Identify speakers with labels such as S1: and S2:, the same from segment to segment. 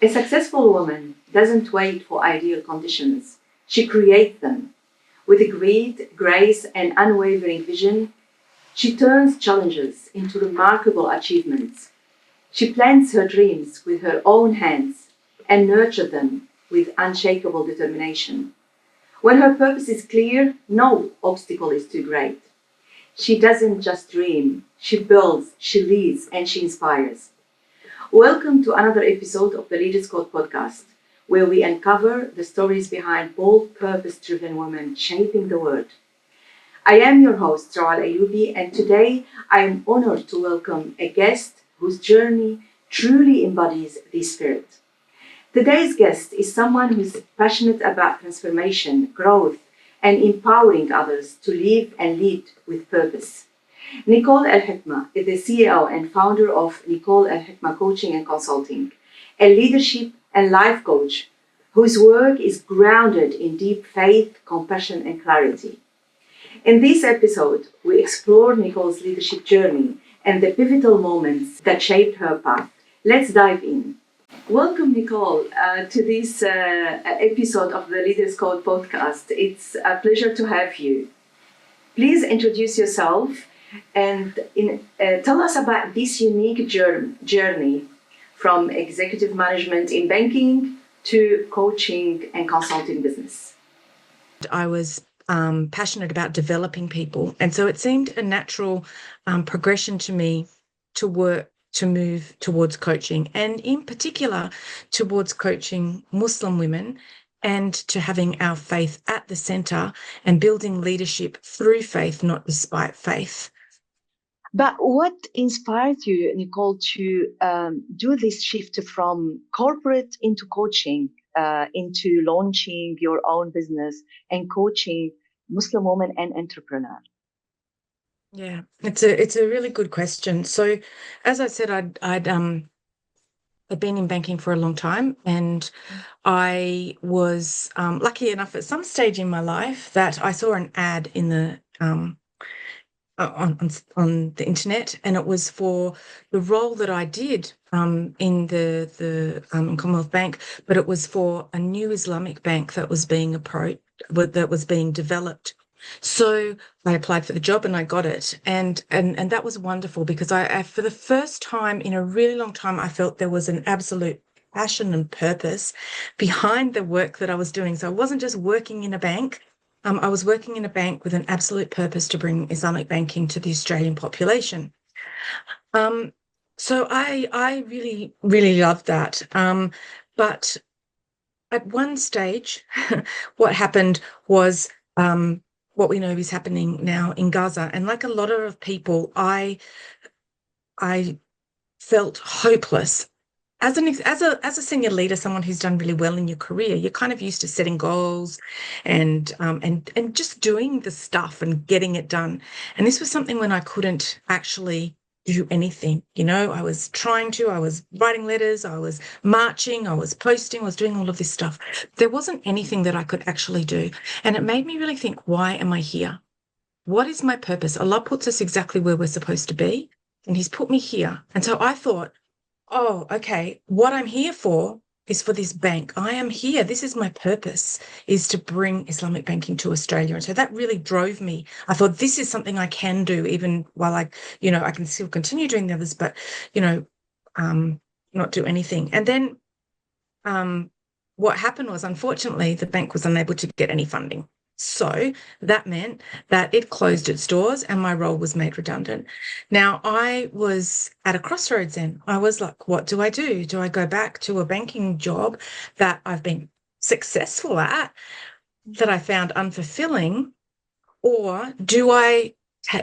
S1: A successful woman doesn't wait for ideal conditions. She creates them. With grit, grace, and unwavering vision, she turns challenges into remarkable achievements. She plants her dreams with her own hands and nurtures them with unshakable determination. When her purpose is clear, no obstacle is too great. She doesn't just dream, she builds, she leads, and she inspires. Welcome to another episode of the Leaders Code podcast, where we uncover the stories behind bold, purpose-driven women shaping the world. I am your host, Rawal Ayubi, and today I am honored to welcome a guest whose journey truly embodies this spirit. Today's guest is someone who is passionate about transformation, growth, and empowering others to live and lead with purpose. Nicole Hekma is the CEO and founder of Nicole Hekma Coaching and Consulting, a leadership and life coach whose work is grounded in deep faith, compassion, and clarity. In this episode, we explore Nicole's leadership journey and the pivotal moments that shaped her path. Let's dive in. Welcome, Nicole, to this episode of the Leaders Code podcast. It's a pleasure to have you. Please introduce yourself and tell us about this unique journey from executive management in banking to coaching and consulting business.
S2: I was passionate about developing people, and so it seemed a natural progression to me to move towards coaching, and in particular towards coaching Muslim women and to having our faith at the center and building leadership through faith, not despite faith.
S3: But what inspired you, Nicole, to do this shift from corporate into coaching, into launching your own business and coaching Muslim women and entrepreneurs?
S2: Yeah, it's a really good question. So, as I said, I'd been in banking for a long time, and I was lucky enough at some stage in my life that I saw an ad in the on the internet, and it was for the role that I did in the Commonwealth Bank, but it was for a new Islamic bank that was being developed. So I applied for the job and I got it, and that was wonderful because I for the first time in a really long time I felt there was an absolute passion and purpose behind the work that I was doing. So I wasn't just working in a bank. I was working in a bank with an absolute purpose to bring Islamic banking to the Australian population. So I really, really loved that. But at one stage, what happened was what we know is happening now in Gaza. And like a lot of people, I felt hopeless. As a senior leader, someone who's done really well in your career, you're kind of used to setting goals and just doing the stuff and getting it done. And this was something when I couldn't actually do anything. I was I was writing letters, I was marching, I was posting, I was doing all of this stuff. There wasn't anything that I could actually do. And it made me really think, why am I here? What is my purpose? Allah puts us exactly where we're supposed to be, and He's put me here. And so I thought, oh, okay, what I'm here for is for this bank. I am here. This is my purpose, is to bring Islamic banking to Australia. And so that really drove me. I thought this is something I can do, even while I can still continue doing the others, but, not do anything. And then what happened was, unfortunately, the bank was unable to get any funding. So that meant that it closed its doors and my role was made redundant. Now, I was at a crossroads then. I was like, what do I do? Do I go back to a banking job that I've been successful at, that I found unfulfilling, or do I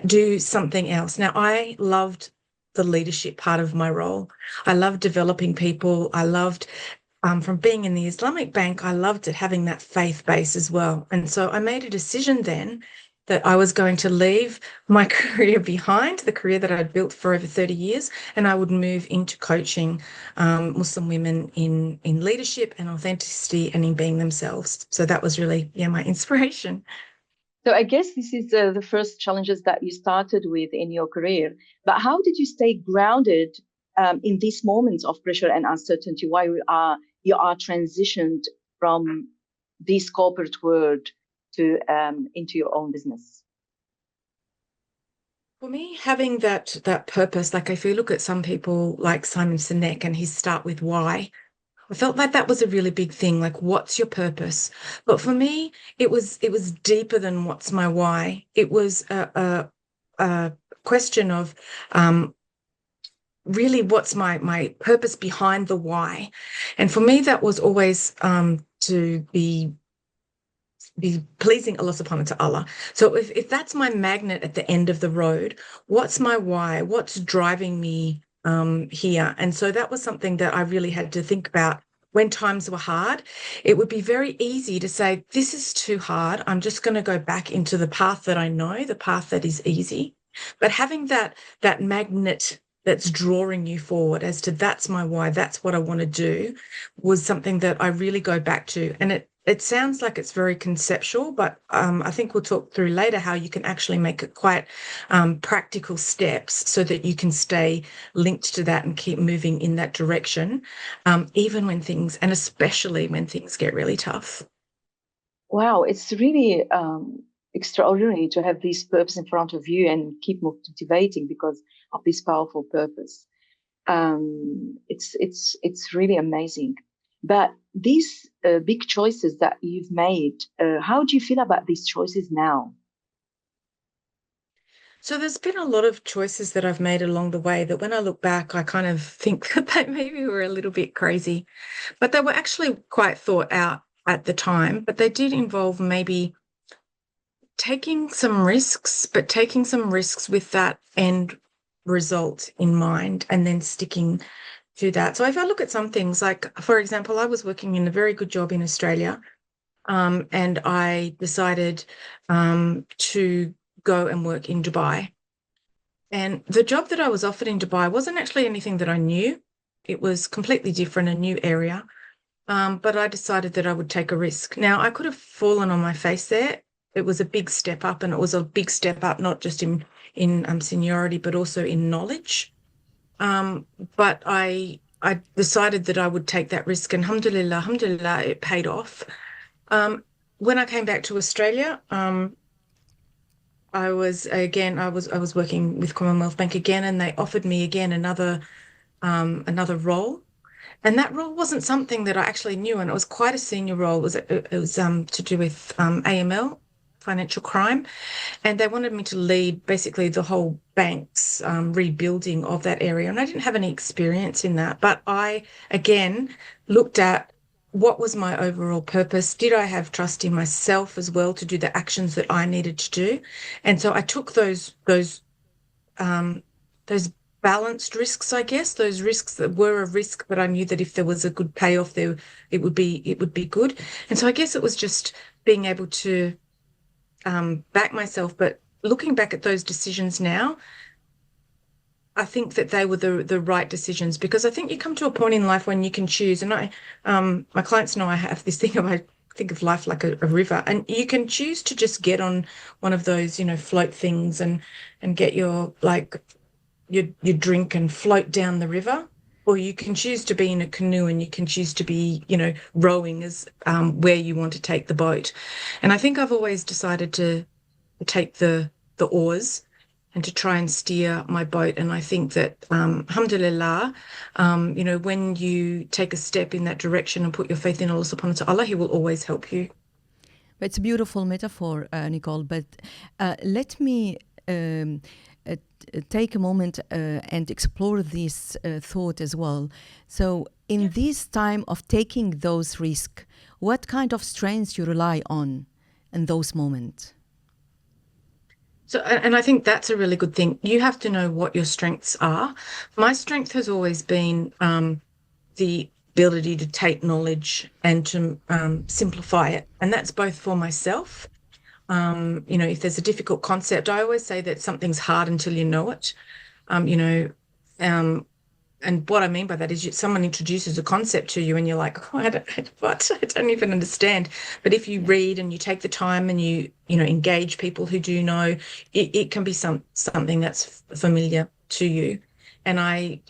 S2: do something else? Now, I loved the leadership part of my role. I loved developing people. I loved from being in the Islamic bank, I loved it, having that faith base as well. And so I made a decision then that I was going to leave my career behind, the career that I'd built for over 30 years, and I would move into coaching Muslim women in leadership and authenticity and in being themselves. So that was really, my inspiration.
S3: So I guess this is the first challenges that you started with in your career. But how did you stay grounded in these moments of pressure and uncertainty while we are you are transitioned from this corporate world to into your own business?
S2: For me, having that purpose, like if you look at some people like Simon Sinek and his start with why, I felt like that was a really big thing. Like, what's your purpose? But for me, it was deeper than what's my why. It was a question of really what's my purpose behind the why. And for me, that was always to be pleasing Allah subhanahu wa ta'ala. So if that's my magnet at the end of the road, what's my why? What's driving me here? And so that was something that I really had to think about when times were hard. It would be very easy to say, this is too hard. I'm just going to go back into the path that I know, the path that is easy. But having that magnet that's drawing you forward as to that's my why, that's what I want to do, was something that I really go back to. And it sounds like it's very conceptual, but I think we'll talk through later how you can actually make it quite practical steps so that you can stay linked to that and keep moving in that direction, even when things, and especially when things get really tough.
S3: Wow, it's really extraordinary to have this purpose in front of you and keep motivating because of this powerful purpose. It's really amazing. But these big choices that you've made, how do you feel about these choices now?
S2: So there's been a lot of choices that I've made along the way that when I look back, I kind of think that they maybe were a little bit crazy, but they were actually quite thought out at the time. But they did involve maybe taking some risks, but taking some risks with that end result in mind and then sticking to that. So if I look at some things, like, for example, I was working in a very good job in Australia, and I decided to go and work in Dubai. And the job that I was offered in Dubai wasn't actually anything that I knew. It was completely different, a new area. But I decided that I would take a risk. Now, I could have fallen on my face there. It was a big step up, and it was a big step up, not just in seniority, but also in knowledge. Um, but I decided that I would take that risk, and alhamdulillah, it paid off. When I came back to Australia, I was working with Commonwealth Bank again, and they offered me again another role. And that role wasn't something that I actually knew, and it was quite a senior role. It was to do with AML, financial crime, and they wanted me to lead basically the whole bank's rebuilding of that area. And I didn't have any experience in that, but I again looked at what was my overall purpose. Did I have trust in myself as well to do the actions that I needed to do? And so I took um, those balanced risks, I guess, those risks that were a risk, but I knew that if there was a good payoff there, it would be good. And so I guess it was just being able to back myself. But looking back at those decisions now, I think that they were the right decisions, because I think you come to a point in life when you can choose. And my clients know I have this thing of, I think of life like a river, and you can choose to just get on one of those, float things and get your drink and float down the river, or you can choose to be in a canoe and you can choose to be, rowing as where you want to take the boat. And I think I've always decided to take the oars and to try and steer my boat. And I think that, alhamdulillah, when you take a step in that direction and put your faith in Allah subhanahu wa ta'ala, He will always help you.
S4: It's a beautiful metaphor, Nicole. But let me take a moment and explore this thought as well. So, in this time of taking those risks, what kind of strengths you rely on in those moments?
S2: So, and I think that's a really good thing. You have to know what your strengths are. My strength has always been the ability to take knowledge and to simplify it. And that's both for myself. If there's a difficult concept, I always say that something's hard until you know it. Um, you know, um, and what I mean by that is someone introduces a concept to you and you're like, oh, what? I don't even understand. But if you read and you take the time and you engage people who do know, it can be something that's familiar to you. And I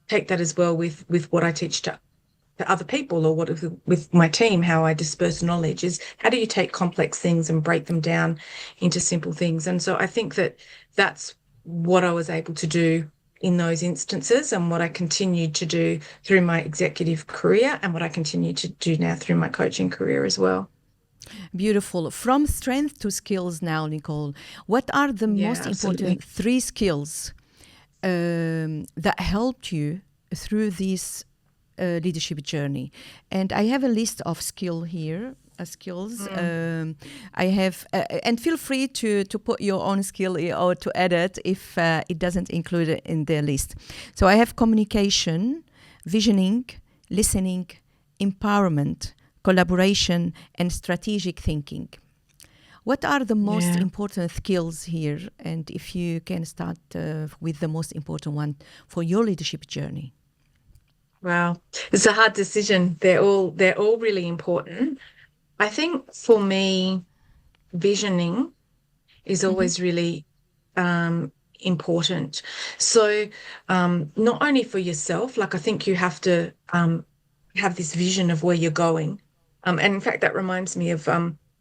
S2: take that as well with what I teach to to other people, or with my team, how I disperse knowledge is how do you take complex things and break them down into simple things. And so I think that that's what I was able to do in those instances, and what I continued to do through my executive career, and what I continue to do now through my coaching career as well.
S4: Beautiful. From strength to skills now, Nicole, what are the most
S2: Absolutely.
S4: important 3 skills that helped you through this leadership journey? And I have a list of skills. I have, and feel free to put your own skill or to add it if it doesn't include it in the list. So I have communication, visioning, listening, empowerment, collaboration, and strategic thinking. What are the most important skills here? And if you can start with the most important one for your leadership journey.
S2: Wow, it's a hard decision. They're all really important. I think for me, visioning is always really important. So not only for yourself, like I think you have to have this vision of where you're going. And in fact, that reminds me of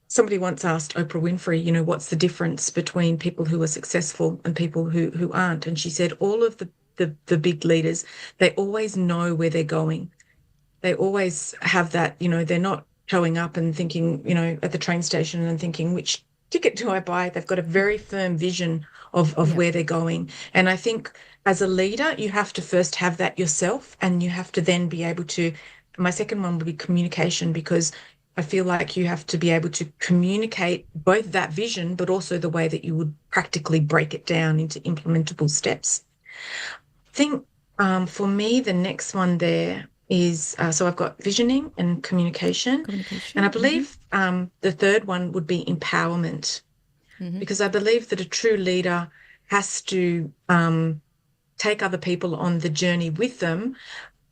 S2: somebody once asked Oprah Winfrey, what's the difference between people who are successful and people who aren't? And she said all of the big leaders, they always know where they're going. They always have that, they're not showing up and thinking, at the train station and thinking, which ticket do I buy? They've got a very firm vision of where they're going. And I think as a leader, you have to first have that yourself, and you have to then be able to, my second one would be communication, because I feel like you have to be able to communicate both that vision, but also the way that you would practically break it down into implementable steps. I think for me, the next one there is, so I've got visioning and communication. And I believe the third one would be empowerment, because I believe that a true leader has to take other people on the journey with them,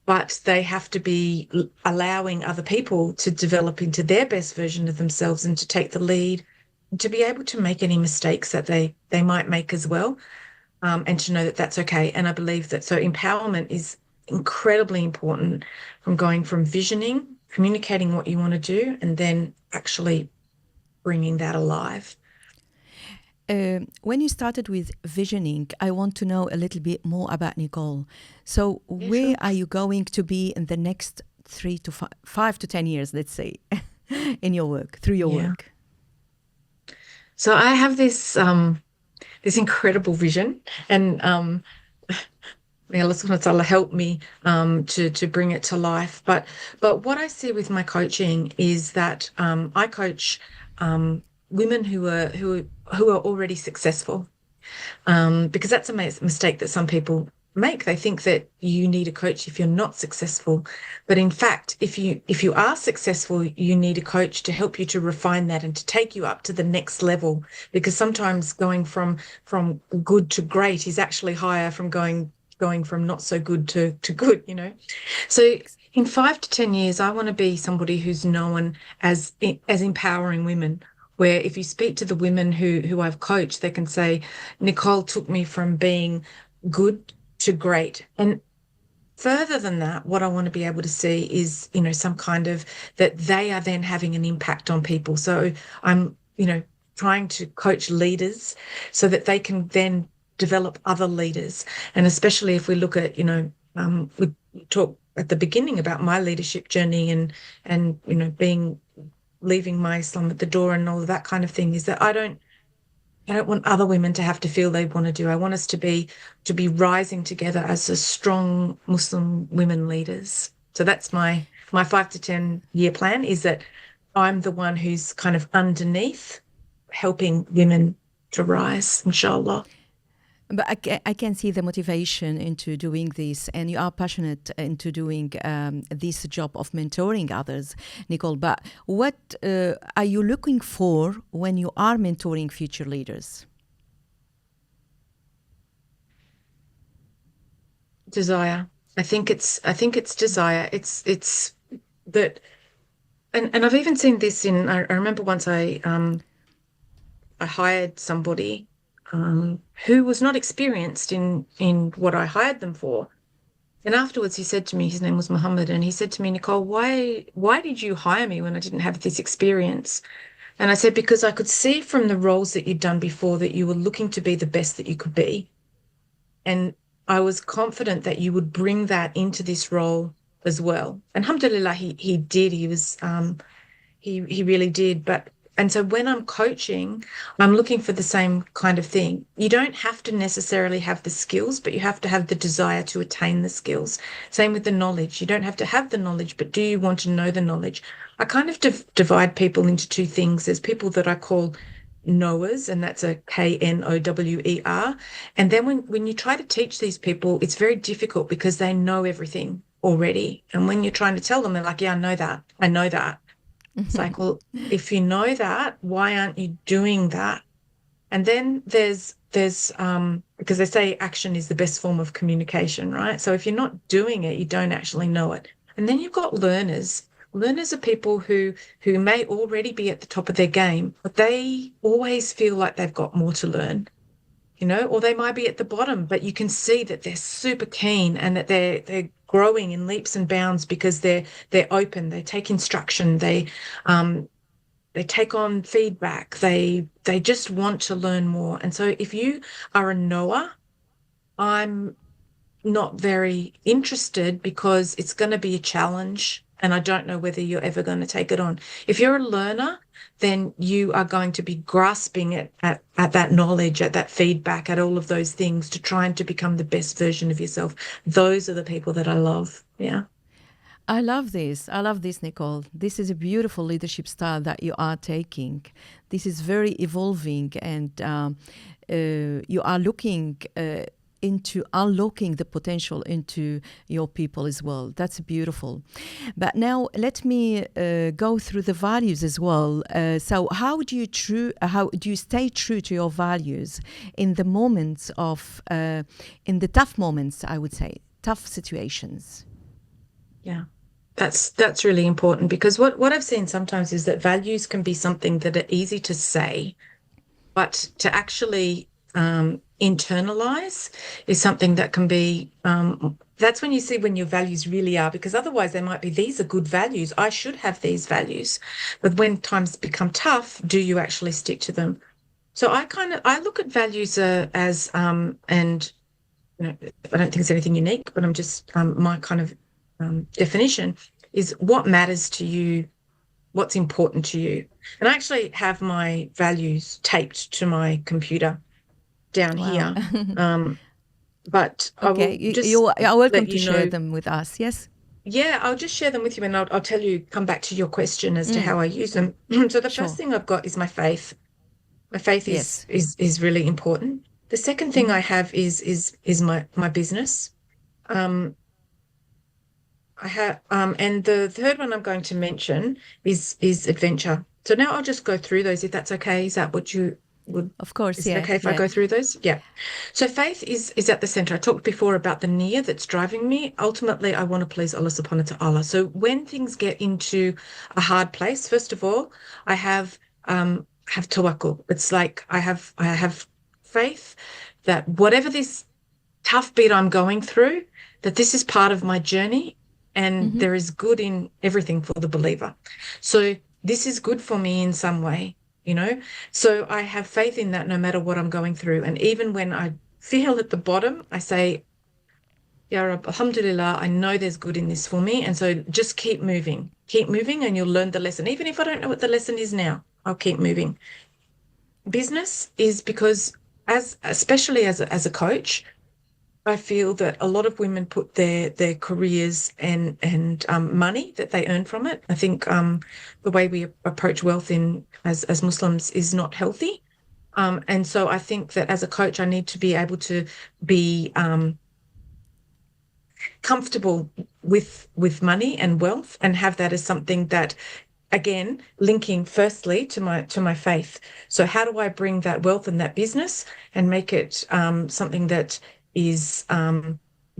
S2: but they have to be allowing other people to develop into their best version of themselves and to take the lead, and to be able to make any mistakes that they might make as well, and to know that that's okay. And I believe that so empowerment is incredibly important, from going from visioning, communicating what you want to do, and then actually bringing that alive.
S4: When you started with visioning, I want to know a little bit more about Nicole. So where are you going to be in the next 3 to 5 to 10 years, let's say, in your work, through your work?
S2: So I have this this incredible vision, and Allah subhanahu wa ta'ala help me to bring it to life. But what I see with my coaching is that I coach women who are already successful, because that's a mistake that some people make. They think that you need a coach if you're not successful, but in fact, if you are successful, you need a coach to help you to refine that and to take you up to the next level, because sometimes going from good to great is actually higher from going from not so good to good, So in 5 to 10 years, I want to be somebody who's known as empowering women, where if you speak to the women who I've coached, they can say, Nicole took me from being good to great. And further than that, what I want to be able to see is, some kind of that they are then having an impact on people. So I'm, trying to coach leaders so that they can then develop other leaders. And especially if we look at, we talk at the beginning about my leadership journey and leaving my Islam at the door and all of that kind of thing, is that I don't want other women to have to feel they want to do. I want us to be rising together as a strong Muslim women leaders. So that's my 5 to 10 year plan, is that I'm the one who's kind of underneath helping women to rise, inshallah.
S4: But I can see the motivation into doing this, and you are passionate into doing this job of mentoring others, Nicole. But what are you looking for when you are mentoring future leaders?
S2: Desire. I think it's desire. It's that, and I've even seen this in. I remember once I hired somebody who was not experienced in what I hired them for. And afterwards, he said to me, his name was Muhammad, and he said to me, Nicole, why did you hire me when I didn't have this experience? And I said, because I could see from the roles that you'd done before that you were looking to be the best that you could be. And I was confident that you would bring that into this role as well. And alhamdulillah, he did. He really did. And so when I'm coaching, I'm looking for the same kind of thing. You don't have to necessarily have the skills, but you have to have the desire to attain the skills. Same with the knowledge. You don't have to have the knowledge, but do you want to know the knowledge? I kind of divide people into two things. There's people that I call knowers, and that's a Knower. And then when you try to teach these people, it's very difficult because they know everything already. And when you're trying to tell them, they're like, yeah, I know that. I know that. It's like, well, if you know that, why aren't you doing that? And then there's because they say action is the best form of communication, right? So if you're not doing it, you don't actually know it. And then you've got learners. Learners are people who may already be at the top of their game, but they always feel like they've got more to learn, or they might be at the bottom, but you can see that they're super keen and that they're growing in leaps and bounds because they're open, they take instruction, they take on feedback, they just want to learn more. And so if you are a knower, I'm not very interested because it's going to be a challenge and I don't know whether you're ever going to take it on. If you're a learner, then you are going to be grasping at that knowledge, at that feedback, at all of those things to try and to become the best version of yourself. Those are the people that I love. Yeah.
S4: I love this. I love this, Nicole. This is a beautiful leadership style that you are taking. This is very evolving, and you are looking into unlocking the potential into your people as well. That's beautiful. But now let me go through the values as well. So how do you stay true to your values in the moments of in the tough moments, I would say, tough situations?
S2: Yeah. That's really important because what I've seen sometimes is that values can be something that are easy to say, but to actually internalize is something that can be, that's when you see when your values really are, because otherwise they might be, these are good values, I should have these values. But when times become tough, do you actually stick to them? So I look at values as, and I don't think it's anything unique, but I'm just, my kind of definition is what matters to you, what's important to you. And I actually have my values taped to my computer down here. But
S4: okay, you are welcome to share them with us. Yes.
S2: Yeah, I'll just share them with you and I'll tell you, come back to your question as to how I use them. So the first thing I've got is my faith. My faith is really important. The second thing I have is my business. I have, and the third one I'm going to mention is adventure. So now I'll just go through those, if that's okay. Is that what you would?
S4: Of course,
S2: is it okay if I go through those? Yeah. So faith is at the center. I talked before about the niyyah that's driving me. Ultimately, I want to please Allah subhanahu wa ta'ala. So when things get into a hard place, first of all, I have tawakkul. It's like I have faith that whatever this tough bit I'm going through, that this is part of my journey. And there is good in everything for the believer. So this is good for me in some way, So I have faith in that no matter what I'm going through. And even when I feel at the bottom, I say, Ya Rab, alhamdulillah, I know there's good in this for me. And so just keep moving and you'll learn the lesson. Even if I don't know what the lesson is now, I'll keep moving. Business is because especially as a coach, I feel that a lot of women put their careers and money that they earn from it. I think the way we approach wealth as Muslims is not healthy. And so I think that as a coach, I need to be able to be comfortable with money and wealth and have that as something that, again, linking firstly to my faith. So how do I bring that wealth and that business and make it something that is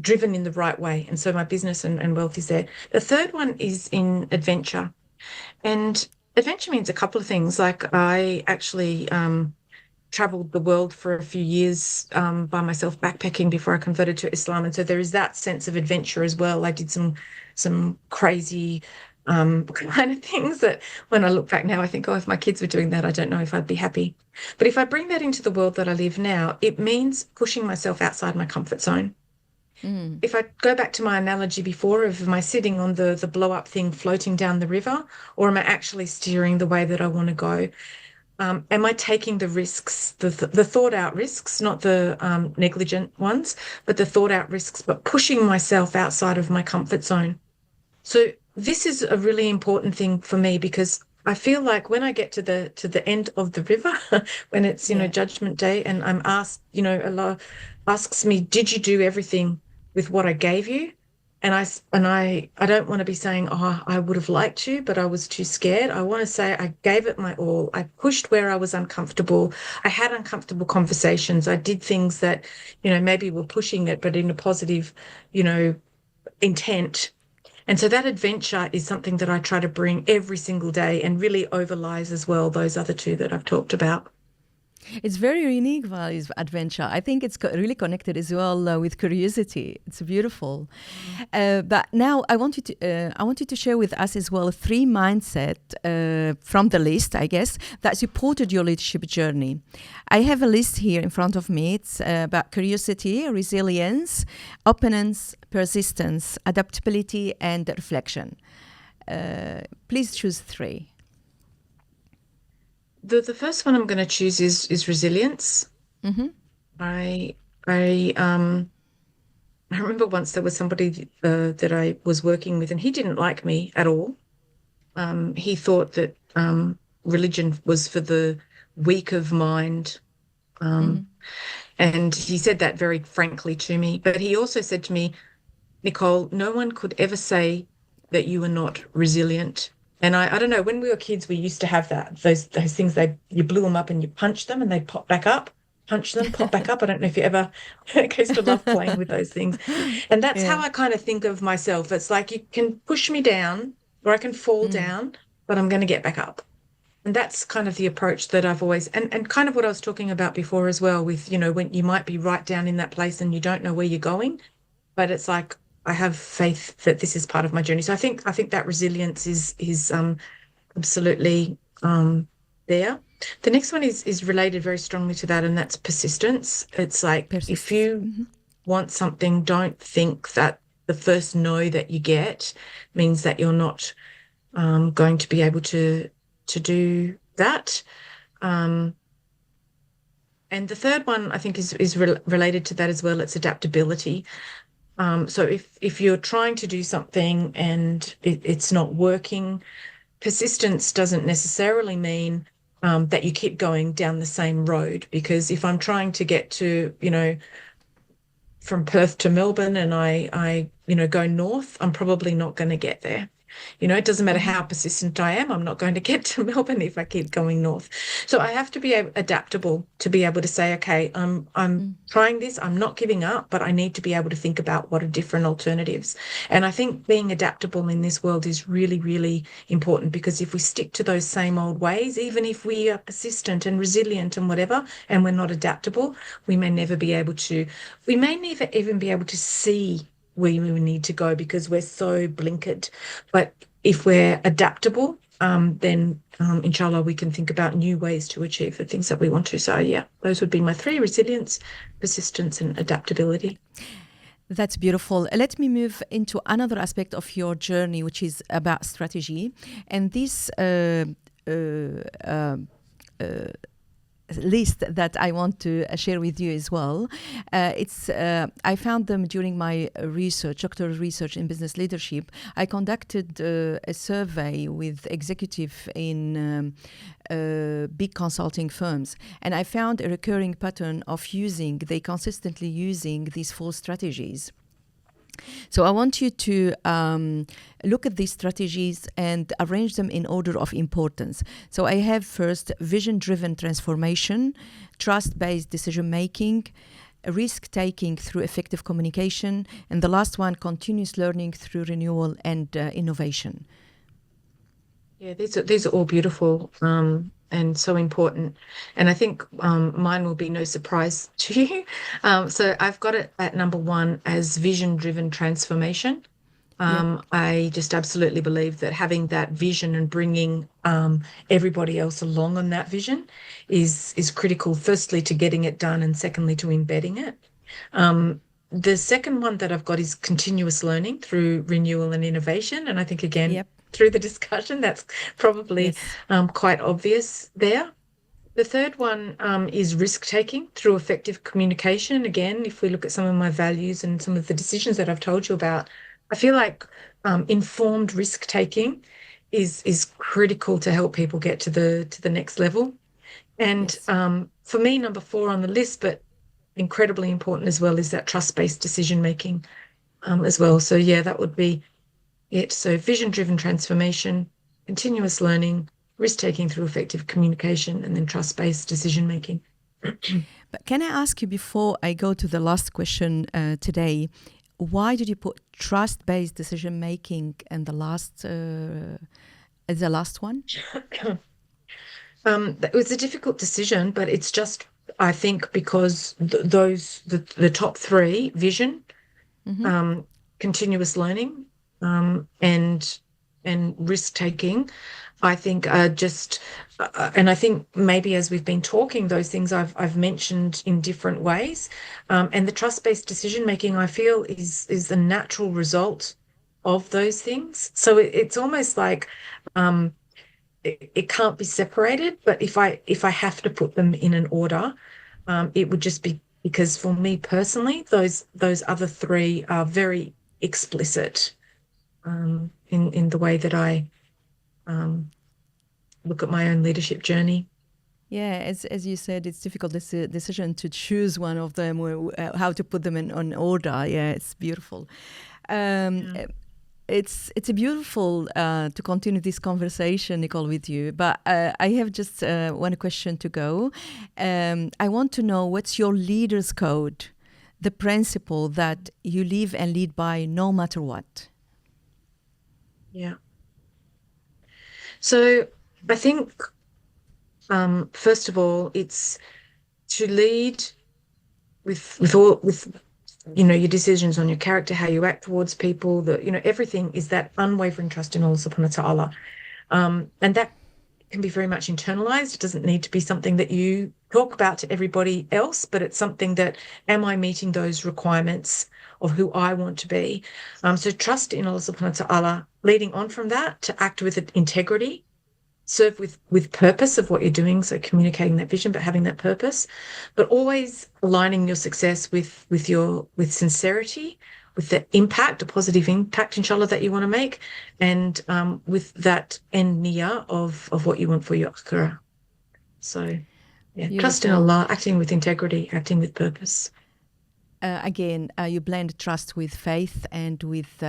S2: driven in the right way? And so my business and wealth is there. The third one is in adventure. And adventure means a couple of things. Like I actually traveled the world for a few years by myself backpacking before I converted to Islam. And so there is that sense of adventure as well. I did some crazy kind of things that when I look back now, I think, oh, if my kids were doing that, I don't know if I'd be happy. But if I bring that into the world that I live now, it means pushing myself outside my comfort zone. If I go back to my analogy before of am I sitting on the blow up thing floating down the river, or am I actually steering the way that I want to go? Am I taking the risks, the thought out risks, not the negligent ones, but the thought out risks, but pushing myself outside of my comfort zone? So this is a really important thing for me because I feel like when I get to the end of the river, when it's, Judgment Day, and I'm asked, Allah asks me, did you do everything with what I gave you? And I don't want to be saying, oh, I would have liked to, but I was too scared. I want to say I gave it my all. I pushed where I was uncomfortable. I had uncomfortable conversations. I did things that, maybe were pushing it, but in a positive, intent. And so that adventure is something that I try to bring every single day and really overlies as well those other two that I've talked about.
S4: It's very unique values adventure. I think it's really connected as well with curiosity. It's beautiful. But now I want you to share with us as well 3 mindset from the list, I guess, that supported your leadership journey. I have a list here in front of me. It's about curiosity, resilience, openness, persistence, adaptability, and reflection. Please choose 3.
S2: The first one I'm going to choose is resilience.
S4: Mm-hmm.
S2: I remember once there was somebody that I was working with, and he didn't like me at all. He thought that religion was for the weak of mind, and he said that very frankly to me. But he also said to me, Nicole, no one could ever say that you are not resilient. And I don't know, when we were kids, we used to have those things, you blew them up and you punched them and they'd pop back up, punch them, pop back up. I don't know if you ever, I used to love playing with those things. And that's how I kind of think of myself. It's like you can push me down or I can fall down, but I'm going to get back up. And that's kind of the approach that I've always, and kind of what I was talking about before as well with, when you might be right down in that place and you don't know where you're going, but it's like, I have faith that this is part of my journey. So I think that resilience is absolutely there. The next one is related very strongly to that, and that's persistence. It's like if you want something, don't think that the first no that you get means that you're not going to be able to do that. And the third one I think is related to that as well. It's adaptability. So if you're trying to do something and it's not working, persistence doesn't necessarily mean that you keep going down the same road. Because if I'm trying to get to, from Perth to Melbourne and I go north, I'm probably not going to get there. It doesn't matter how persistent I am, I'm not going to get to Melbourne if I keep going north. So I have to be adaptable to be able to say, okay, I'm trying this, I'm not giving up, but I need to be able to think about what are different alternatives. And I think being adaptable in this world is really, really important, because if we stick to those same old ways, even if we are persistent and resilient and whatever, and we're not adaptable, we may never even be able to see where we need to go because we're so blinkered. But if we're adaptable, then inshallah we can think about new ways to achieve the things that we want to. So yeah, those would be my 3: resilience, persistence, and adaptability.
S4: That's beautiful. Let me move into another aspect of your journey, which is about strategy. And this list that I want to share with you as well. I found them during my doctoral research in business leadership. I conducted a survey with executives in big consulting firms, and I found a recurring pattern of they consistently using these 4 strategies. So I want you to look at these strategies and arrange them in order of importance. So I have first vision-driven transformation, trust-based decision-making, risk-taking through effective communication, and the last one, continuous learning through renewal and innovation.
S2: Yeah, these are all beautiful and so important. And I think mine will be no surprise to you. So I've got it at number one as vision-driven transformation. I just absolutely believe that having that vision and bringing everybody else along on that vision is critical, firstly, to getting it done, and secondly, to embedding it. The second one that I've got is continuous learning through renewal and innovation. And I think, again,
S4: Yep.
S2: through the discussion, that's probably
S4: Yes.
S2: quite obvious there. The third one is risk-taking through effective communication. Again, if we look at some of my values and some of the decisions that I've told you about, I feel like informed risk-taking is critical to help people get to the next level. And
S4: Yes.
S2: for me, number 4 on the list, but incredibly important as well, is that trust-based decision-making as well. So yeah, that would be it. So vision-driven transformation, continuous learning, risk-taking through effective communication, and then trust-based decision-making.
S4: But can I ask you, before I go to the last question today, why did you put trust-based decision-making in the last as the last one?
S2: It was a difficult decision, but it's just, I think, because the top 3, vision, continuous learning, and risk-taking, I think are just, and I think maybe as we've been talking, those things I've mentioned in different ways, and the trust-based decision-making, I feel, is the natural result of those things. So it's almost like it can't be separated. But if I have to put them in an order, it would just be because for me personally, those other 3 are very explicit in the way that I look at my own leadership journey.
S4: Yeah, as you said, it's difficult decision to choose one of them, or how to put them in order. Yeah, it's beautiful. It's a beautiful to continue this conversation, Nicole, with you. But I have just one question to go. I want to know, what's your leader's code, the principle that you live and lead by no matter what?
S2: Yeah. So I think, first of all, it's to lead with your decisions on your character, how you act towards people, everything is that unwavering trust in Allah subhanahu wa ta'ala. And that can be very much internalized. It doesn't need to be something that you talk about to everybody else, but it's something that, am I meeting those requirements of who I want to be? So trust in Allah subhanahu wa ta'ala, leading on from that to act with integrity, serve with purpose of what you're doing, so communicating that vision, but having that purpose, but always aligning your success with sincerity, with the impact, a positive impact, inshallah, that you want to make, and with that end niyyah of what you want for your akhirah. So yeah, trust in Allah, acting with integrity, acting with purpose.
S4: Again, you blend trust with faith and with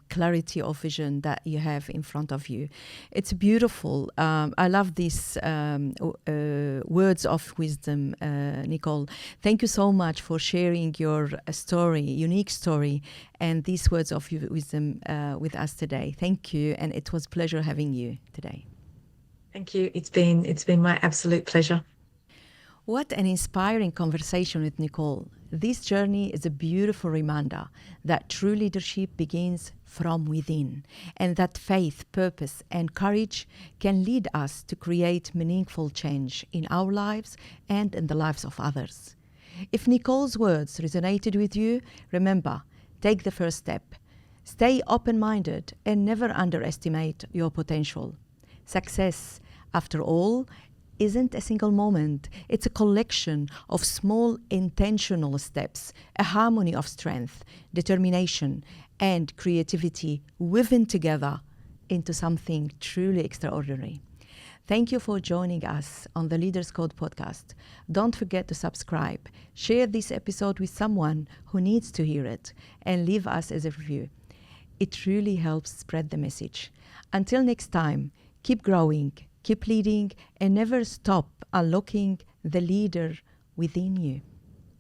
S4: clarity of vision that you have in front of you. It's beautiful. I love these words of wisdom, Nicole. Thank you so much for sharing your story, unique story, and these words of wisdom with us today. Thank you, and it was a pleasure having you today.
S2: Thank you. It's been my absolute pleasure.
S4: What an inspiring conversation with Nicole. This journey is a beautiful reminder that true leadership begins from within, and that faith, purpose, and courage can lead us to create meaningful change in our lives and in the lives of others. If Nicole's words resonated with you, remember, take the first step. Stay open-minded and never underestimate your potential. Success, after all, isn't a single moment. It's a collection of small intentional steps, a harmony of strength, determination, and creativity woven together into something truly extraordinary. Thank you for joining us on the Leaders Code podcast. Don't forget to subscribe, share this episode with someone who needs to hear it, and leave us as a review. It really helps spread the message. Until next time, keep growing, keep leading, and never stop unlocking the leader within you.